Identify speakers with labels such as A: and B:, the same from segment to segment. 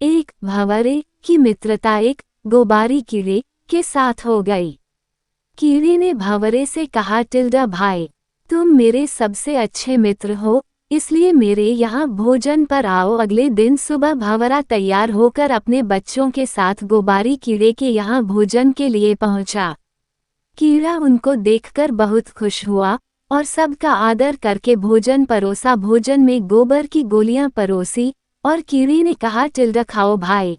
A: एक भंवरे की मित्रता एक गोबारी कीड़े के साथ हो गई। कीड़े ने भंवरे से कहा, टिल्डा भाई, तुम मेरे सबसे अच्छे मित्र हो, इसलिए मेरे यहाँ भोजन पर आओ। अगले दिन सुबह भंवरा तैयार होकर अपने बच्चों के साथ गोबारी कीड़े के यहाँ भोजन के लिए पहुंचा। कीड़ा उनको देखकर बहुत खुश हुआ और सबका आदर करके भोजन परोसा। भोजन में गोबर की गोलियां परोसी और कीड़े ने कहा, टिल्डा खाओ भाई।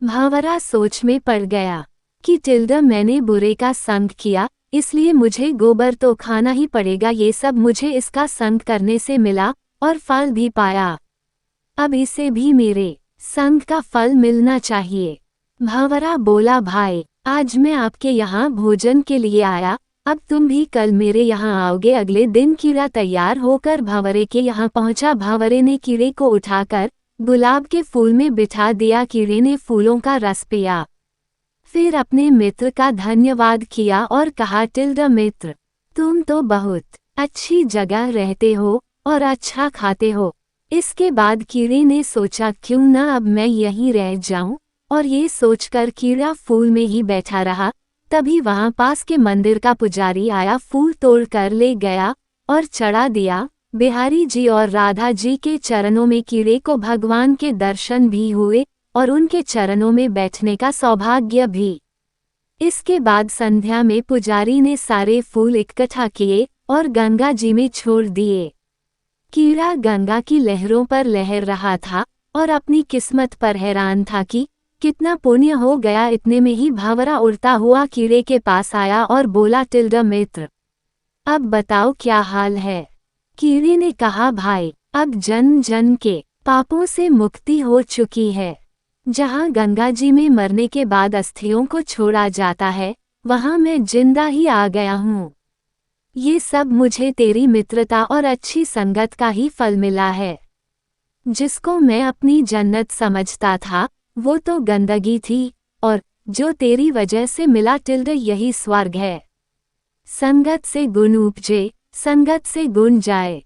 A: भंवरा सोच में पड़ गया कि टिल्डा, मैंने बुरे का संग किया, इसलिए मुझे गोबर तो खाना ही पड़ेगा। ये सब मुझे इसका संग करने से मिला और फल भी पाया, अब इसे भी मेरे संग का फल मिलना चाहिए। भंवरा बोला, भाई, आज मैं आपके यहाँ भोजन के लिए आया, अब तुम भी कल मेरे यहाँ आओगे। अगले दिन कीड़ा तैयार होकर भंवरे के यहाँ पहुँचा। भंवरे ने कीड़े को उठाकर गुलाब के फूल में बिठा दिया। कीड़े ने फूलों का रस पिया, फिर अपने मित्र का धन्यवाद किया और कहा, टिल्डा मित्र, तुम तो बहुत अच्छी जगह रहते हो और अच्छा खाते हो। इसके बाद कीड़े ने सोचा, क्यों ना अब मैं यहीं रह जाऊं, और ये सोचकर कीड़ा फूल में ही बैठा रहा। तभी वहां पास के मंदिर का पुजारी आया, फूल तोड़ कर ले गया और चढ़ा दिया। बिहारी जी और राधा जी के चरणों में कीड़े को भगवान के दर्शन भी हुए और उनके चरणों में बैठने का सौभाग्य भी। इसके बाद संध्या में पुजारी ने सारे फूल इकट्ठा किए और गंगा जी में छोड़ दिए। कीड़ा गंगा की लहरों पर लहर रहा था और अपनी किस्मत पर हैरान था कि कितना पुण्य हो गया। इतने में ही भंवरा उड़ता हुआ कीड़े के पास आया और बोला, टिल्डा मित्र, अब बताओ क्या हाल है। कीड़े ने कहा, भाई, अब जन्म जन्म के पापों से मुक्ति हो चुकी है। जहाँ गंगा जी में मरने के बाद अस्थियों को छोड़ा जाता है, वहाँ मैं जिंदा ही आ गया हूँ। ये सब मुझे तेरी मित्रता और अच्छी संगत का ही फल मिला है। जिसको मैं अपनी जन्नत समझता था, वो तो गंदगी थी, और जो तेरी वजह से मिला टिल्डा, यही स्वर्ग है। संगत से गुण उपजे, संगत से गुण जाए।